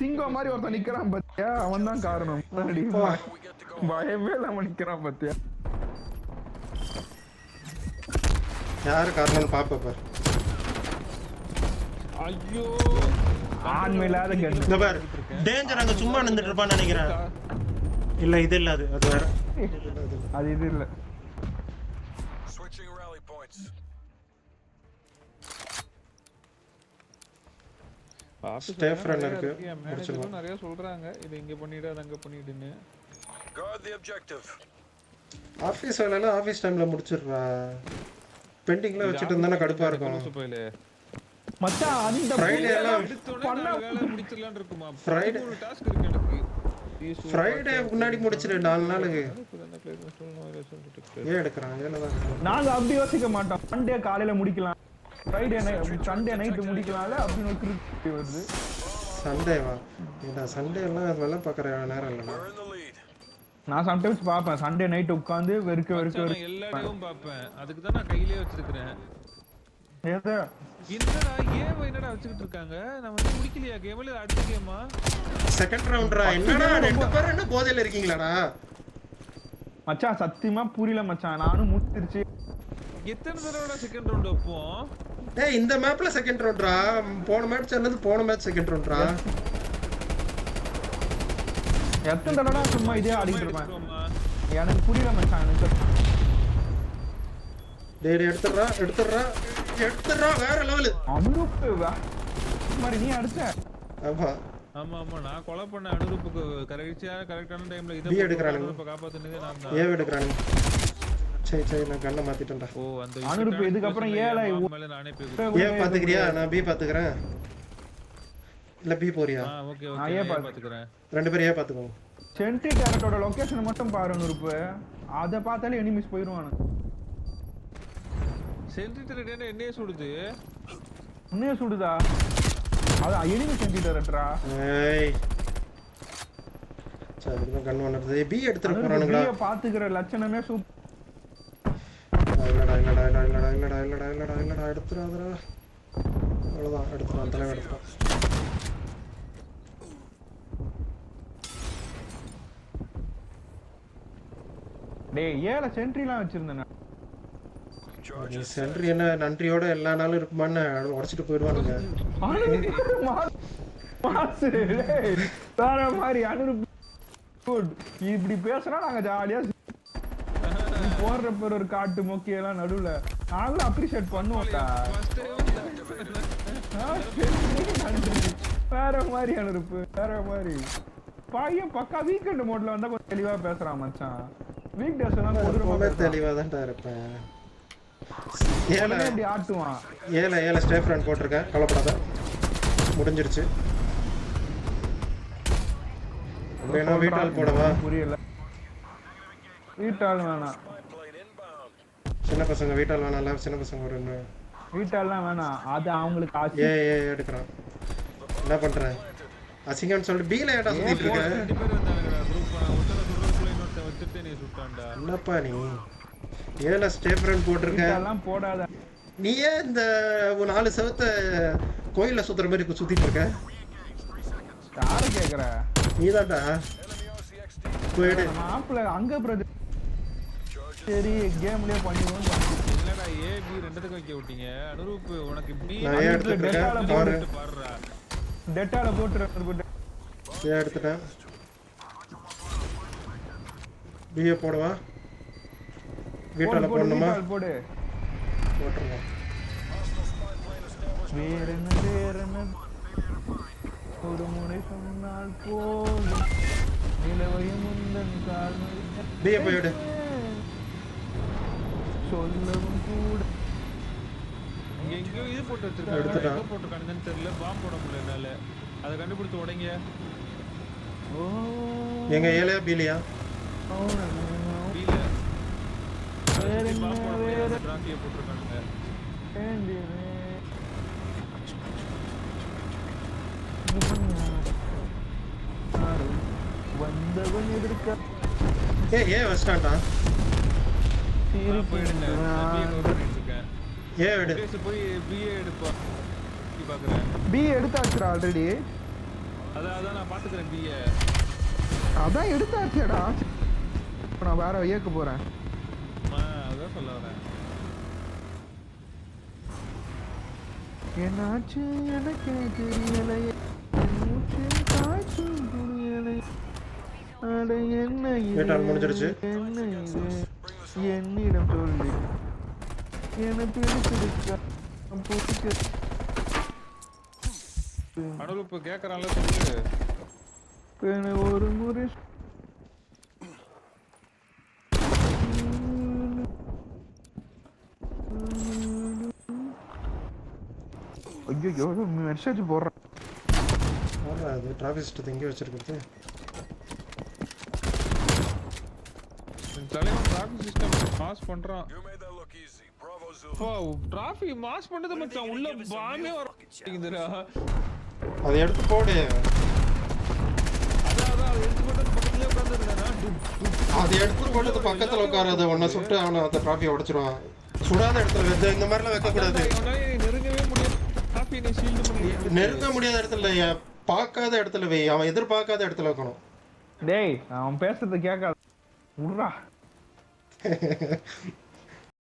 சிங்கம் மாதிரி ஒருத்தன் நிக்கிறான் பாத்தியா, அவன் தான் காரணம். பயமே இல்லாம நிக்கிறான் பாத்தியா. யாரு காரணம் பாப்ப. ஐயோ ஆண்மையில்லாத கண்ணு. இந்த பாரு டேஞ்சர் அங்க சும்மா நின்னுட்டு இருப்பான்னு நினைக்கிறேன். இல்ல இது இல்ல, அது வேற. அது இது இல்ல. ஸ்டேஃப் ரன் இருக்கு. மேனேஜரும் நிறைய சொல்றாங்க இது இங்க பண்ணிடு அது அங்க பண்ணிடுன்னு. ஆபீஸ் வேலைல ஆபீஸ் டைம்ல முடிச்சிடுறா. பெண்டிங்ல வச்சிட்டு இருந்தானே கடுப்பா இருக்கும். மச்சான் அந்த ஃப்ரைடே எல்லாம் பண்ண வேலை முடிச்சிரலாம்னு இருக்குமா. ஃப்ரைடே ஒரு டாஸ்க் இருக்கு எனக்கு. ஃப்ரைடே முன்னாடி முடிச்சிரு 4 நாளுக்கு. ஏன் எடுக்கறான்? ஏலதான். நாங்க அப்படி யோசிக்க மாட்டோம். சண்டே காலையில முடிக்கலாம். ஃப்ரைடே சண்டே நைட் முடிக்கலாம்ல அப்படி ஒரு கிரிக்கெட் வருது. சண்டேவா? இந்த சண்டே எல்லாம் வேலை பார்க்கற நேரம் இல்ல. நான் சம்டைம்ஸ் பாப்பேன். சண்டே நைட் உட்கார்ந்து வெறுக்க எல்லா டேவும் பாப்பேன். அதுக்கு தான் நான் கையிலே வச்சிருக்கேன். ஏதா என்னடா ஏன் என்னடா வச்சிட்டு இருக்காங்க? நான் வந்து முடிக்கலையா கேம்ல? அடுத்த கேமா? செகண்ட் ரவுண்ட்ரா. என்னடா ரெண்டு பேரும் என்ன போதையில இருக்கீங்களாடா? மச்சான் சத்தியமா புரியல மச்சான். நானும் முடிச்சிருச்சு. எத்தனை தடவை செகண்ட் ரவுண்ட் வைப்போம்? டேய் இந்த மேப்ல செகண்ட் ரவுண்ட்ரா. போன மேட்ச் என்னது? போன மேட்ச் செகண்ட் ரவுண்ட்ரா. எத்தனை தடவை சும்மா இதே ஆடிட்டு இருப்பேன். எனக்கு புரியல மச்சான். எனக்கு டேய் எடுத்துறா வேற லெவல். அனுருப்பு மாதிரி நீ அடிச்ச. ஆமா ஆமா ஆமா நான் கொலை பண்ண அனுருப்புக்கு கரெக்டான டைம்ல இத எடுக்கறானுங்க. காப்பாத்துனதே நான் தான். ஏ எடுக்கறானுங்க. சரி நான் கண்ணை மாத்திட்டேன்டா. ஓ அந்த அனுருப்பு இதுக்கு அப்புறம் ஏல மேல நானே போய் ஏ பாத்துக்கறியா? நான் பி பாத்துக்கறேன். இல்ல பி போறியா? ஓகே நான் ஏ பாத்துக்கறேன். ரெண்டு பேரும் ஏ பாத்துக்கோங்க. சென்ட்ரி டேரக்டரோட லொகேஷன் மட்டும் பாரு அனுருப்பு. அத பார்த்தாலே எனிமீஸ் போயிடுவாங்க. சென்ட்ரி டேரக்டர் என்னைய சுடுது. என்னைய சுடுதா? அது எனிமி சென்ட்ரி டேரக்டரா? ஏய் சரி நான் கன் வந்தது. பி எடுத்துட்டு போறானுங்களா? B பாத்துக்கற லட்சணமே super. இல்லடா எடுத்துறாதடா. அவ்வளவுதான் எடுத்துறான். தலைவன் எடுத்துறான். டேய் ஏல சென்ட்ரிலாம் வச்சிருந்தேன். சென்ட்ரி என்ன நன்றியோட எல்லா நாளும் இருக்குமான்னு உடைச்சிட்டு போயிடுவானுங்க. வேற மாதிரி அனுருப்பு இப்படி பேசுனா நாங்க ஜாலியா போடுறப்ப ஒரு காட்டு மொக்கையெல்லாம் நடுவுல நாங்களும் அப்ரிஷியேட் பண்ணுவோம்டா. வேற மாதிரி அனுருப்பு வேற மாதிரி. பையன் பக்கா வீக்கெண்ட் மோட்ல வந்தா கொஞ்சம் தெளிவா பேசுறான் மச்சான். வீக் டேஸ் எல்லாம் தெளிவா தான் இருப்பேன். ஏல ஆட்டுவான். ஏல ஸ்டேஃப் ரன் போட்டிருக்கேன். கவலைப்படாத முடிஞ்சிருச்சு. வேணா வீட்டால் போடவா? புரியல. வீட்டால் வேணாம். சின்ன பசங்க வீட்டால் வேணாம்ல. சின்ன பசங்க ஒரு வீட்டால்லாம் வேணாம். அது அவங்களுக்கு ஆச்சு. ஏ எடுக்கறான். என்ன பண்ற? அசிங்கன்னு சொல்லிட்டு பீல ஏடா சுத்திட்டு இருக்க? ரெண்டு பேர் வந்தாங்கடா குரூப். ஒருத்தர சொல்றதுக்குள்ள இன்னொருத்த வச்சிட்டு நீ சுட்டான்டா. என்னப்பா நீ? ஏல ஸ்டேப் ரன் போட்டுருக்க. இதெல்லாம் போடாத. நீ ஏன் இந்த 4 செவத்த கோயில்ல சுத்துற மாதிரி சுத்திட்டு இருக்க? யார கேக்குற? நீதான்டா. போய்டு. மாப்ள அங்க பிரதர். சரி கேம்லயே பண்ணிடுவோம். இல்லடா ஏ பி ரெண்டுத்துக்கு வைக்க விட்டீங்க. அனுரூப் உனக்கு பி டெட்டால பாரு. டெட்டால போட்டுறேன். ஏ எடுத்துட்டேன். பிஏ போடுவா. வீட்டால போடணுமா? போடு. போட்டுருங்க. வேற என்ன ஒரு முறை சொன்னால் போதும். நிலவையும் முந்தன் கால்மை. பிஏ போய்டு. சொல்லவும் கூட. எங்கேயோ இது போட்டு வச்சிருக்காங்க. எங்க போட்டுருக்கானுங்கன்னு தெரியல. பாம்பு போட முடியல என்னால. அதை கண்டுபிடிச்சு உடைங்க. ஓ எங்க ஏலையா பீலியா? பீல. வேற என்ன வேற டிராங்கிய போட்டுருக்கானுங்க. வந்தவன் எதிர்க்க. ஏ வஸ்டாண்டா. போயிடுங்க. ஏ எடு. போய் பிஏ எடுப்பா. பாக்குறேன். பி எடுத்தாச்சுடா ஆல்ரெடி. அதான் நான் பாத்துக்கிறேன் பிஏ. அதான் எடுத்தாச்சேடா. இப்ப நான் வேற இயக்க போறேன். அதான் சொல்ல வரேன். என்னாச்சு எனக்கு தெரியலையே, மூச்சு காற்று புரியலை. அட என்ன இது, கேட்டால் முடிஞ்சிருச்சு. என்ன இது, என்னிடம் சொல்லி எனக்கு பிடிச்சிருக்கா பிடிக்க. அனுல் இப்ப கேக்குறான்ல சொல்லு. ஒரு முறை ஐயோ மெசேஜ் போடுறேன். அது டிராஃபிக் சிஸ்டத்தை எங்கே வச்சிருக்கிறது? தலைவன் டிராஃபிக் சிஸ்டம் பாஸ் பண்றான். டிராஃபிக் மாஸ் பண்ணது மச்சான். உள்ள பாமே வர மாட்டேங்குதுடா. அதை எடுத்து போடு. அதான் அதை எடுத்து போட்டு பக்கத்துலயே உட்கார்ந்துருக்கானா. அதை எடுத்து போட்டு பக்கத்துல உட்காராது. உன்னை சுட்டு அவனை அந்த டிராஃபியை உடைச்சிருவான். சுடாத இடத்துல வைக்க, இந்த மாதிரிலாம் வைக்கக்கூடாது. நெருங்கவே முடியாது. டிராஃபிக் நீ ஷீல்டு பண்ணி நெருங்க முடியாத இடத்துல இல்லையா, பார்க்காத இடத்துல வை. அவன் எதிர்பார்க்காத இடத்துல வைக்கணும். டேய் அவன் பேசுறது கேட்காத. உட்றா.